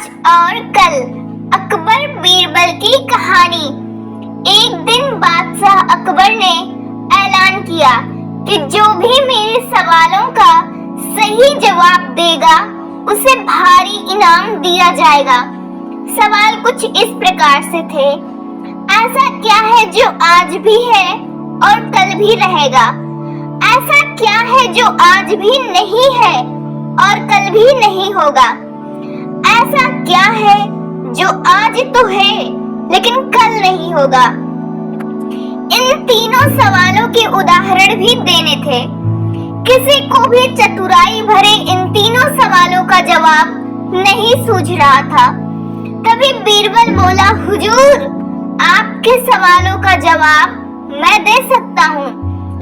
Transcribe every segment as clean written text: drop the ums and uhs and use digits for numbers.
आज और कल अकबर बीरबल की कहानी। एक दिन बादशाह अकबर ने ऐलान किया कि जो भी मेरे सवालों का सही जवाब देगा उसे भारी इनाम दिया जाएगा। सवाल कुछ इस प्रकार से थे। ऐसा क्या है जो आज भी है और कल भी रहेगा? ऐसा क्या है जो आज भी नहीं है और कल भी नहीं होगा? ऐसा क्या है जो आज तो है लेकिन कल नहीं होगा? इन तीनों सवालों के उदाहरण भी देने थे। किसी को भी चतुराई भरे इन तीनों सवालों का जवाब नहीं सूझ रहा था। तभी बीरबल बोला, हुजूर, आपके सवालों का जवाब मैं दे सकता हूँ,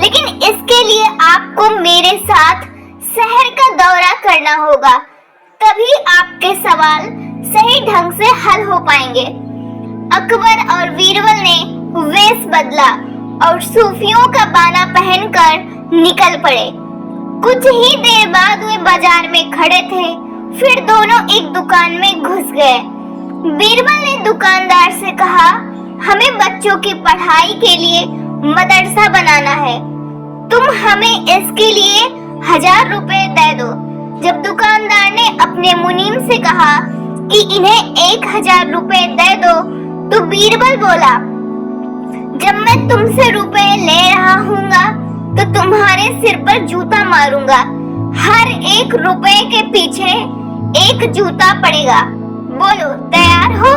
लेकिन इसके लिए आपको मेरे साथ शहर का दौरा करना होगा, तभी आपके सवाल सही ढंग से हल हो पाएंगे। अकबर और बीरबल ने वेश बदला और सूफियों का बाना पहनकर निकल पड़े। कुछ ही देर बाद वे बाजार में खड़े थे। फिर दोनों एक दुकान में घुस गए। बीरबल ने दुकानदार से कहा, हमें बच्चों की पढ़ाई के लिए मदरसा बनाना है, तुम हमें इसके लिए 1000 रुपए दे दो। जब दुकानदार ने अपने मुनीम से कहा कि इन्हें 1000 रुपए दे दो, तो बीरबल बोला, जब मैं तुमसे रुपए ले रहा हूँगा तो तुम्हारे सिर पर जूता मारूंगा। हर एक रुपए के पीछे एक जूता पड़ेगा। बोलो, तैयार हो?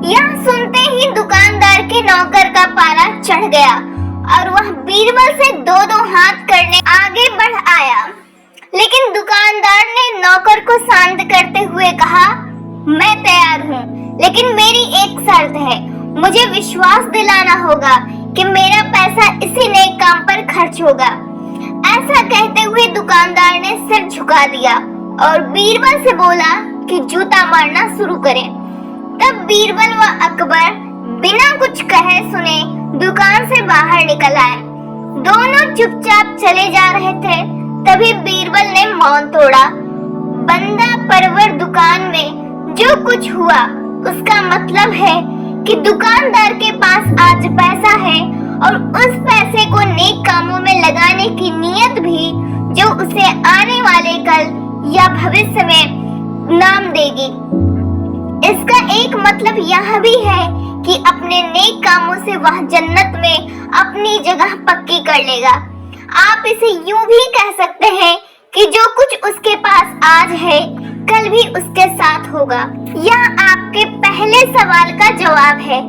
यह सुनते ही दुकानदार के नौकर का पारा चढ़ गया और वह बीरबल से दो हाथ करने आगे बढ़ आया। लेकिन दुकानदार ने नौकर को शांत करते हुए कहा, मैं तैयार हूँ, लेकिन मेरी एक शर्त है। मुझे विश्वास दिलाना होगा कि मेरा पैसा इसी नए काम पर खर्च होगा। ऐसा कहते हुए दुकानदार ने सिर झुका दिया और बीरबल से बोला कि जूता मारना शुरू करें। तब बीरबल व अकबर बिना कुछ कहे सुने दुकान से बाहर निकल आए। दोनों चुपचाप चले जा रहे थे। तभी बीरबल ने मौन तोड़ा। बंदा परवर दुकान में जो कुछ हुआ उसका मतलब है कि दुकानदार के पास आज पैसा है और उस पैसे को नेक कामों में लगाने की नीयत भी, जो उसे आने वाले कल या भविष्य में नाम देगी। इसका एक मतलब यह भी है कि अपने नेक कामों से वह जन्नत में अपनी जगह पक्की कर लेगा। आप इसे यूं भी कह सकते हैं कि जो कुछ उसके पास आज है कल भी उसके साथ होगा। यह आपके पहले सवाल का जवाब है।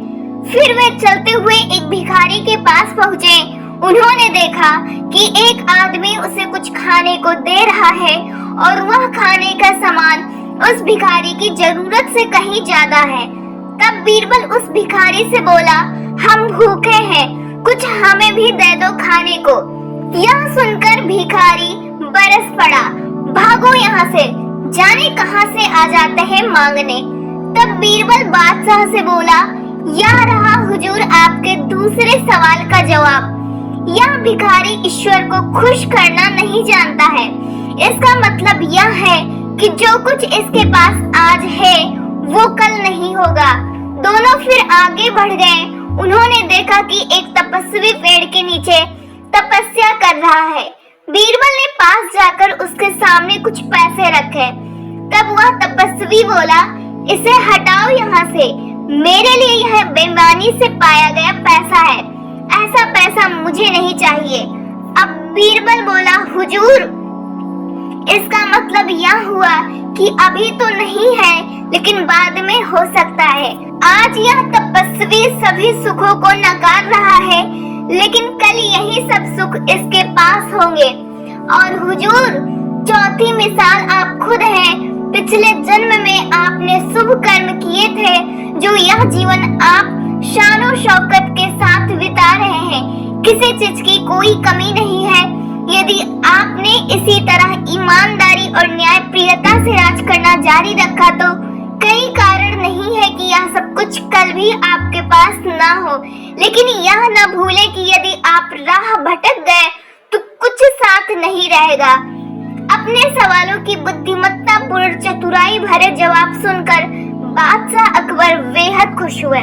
फिर वे चलते हुए एक भिखारी के पास पहुँचे। उन्होंने देखा कि एक आदमी उसे कुछ खाने को दे रहा है और वह खाने का सामान उस भिखारी की जरूरत से कहीं ज्यादा है। तब बीरबल उस भिखारी से बोला, हम भूखे हैं, कुछ हमें भी दे दो खाने को। यह सुनकर भिखारी बरस पड़ा, भागो यहाँ से, जाने कहाँ से आ जाते हैं मांगने। तब बीरबल बादशाह से बोला, यह रहा हुजूर आपके दूसरे सवाल का जवाब। यह भिखारी ईश्वर को खुश करना नहीं जानता है। इसका मतलब यह है कि जो कुछ इसके पास आज है वो कल नहीं होगा। दोनों फिर आगे बढ़ गए। उन्होंने देखा कि एक तपस्वी पेड़ के नीचे तपस्या कर रहा है। बीरबल ने पास जाकर उसके सामने कुछ पैसे रखे। तब वह तपस्वी बोला, इसे हटाओ यहाँ से, मेरे लिए यह बेईमानी से पाया गया पैसा है, ऐसा पैसा मुझे नहीं चाहिए। अब बीरबल बोला, हुजूर, इसका मतलब यह हुआ कि अभी तो नहीं है लेकिन बाद में हो सकता है। आज यह तपस्वी सभी सुखों को नकार रहा है, लेकिन कल यही सब सुख इसके पास होंगे। और हुजूर, चौथी मिसाल आप खुद हैं। पिछले जन्म में आपने शुभ कर्म किए थे, जो यह जीवन आप शानो शौकत के साथ बिता रहे हैं। किसी चीज की कोई कमी नहीं है। यदि आपने इसी तरह ईमानदारी और न्यायप्रियता से राज करना जारी रखा तो कई कारण नहीं है कि यह सब कुछ कल भी आपके पास ना हो। लेकिन यह न भूले कि यदि आप राह भटक गए तो कुछ साथ नहीं रहेगा। अपने सवालों की बुद्धिमत्ता पूर्ण चतुराई भरे जवाब सुनकर बादशाह अकबर बेहद खुश हुए।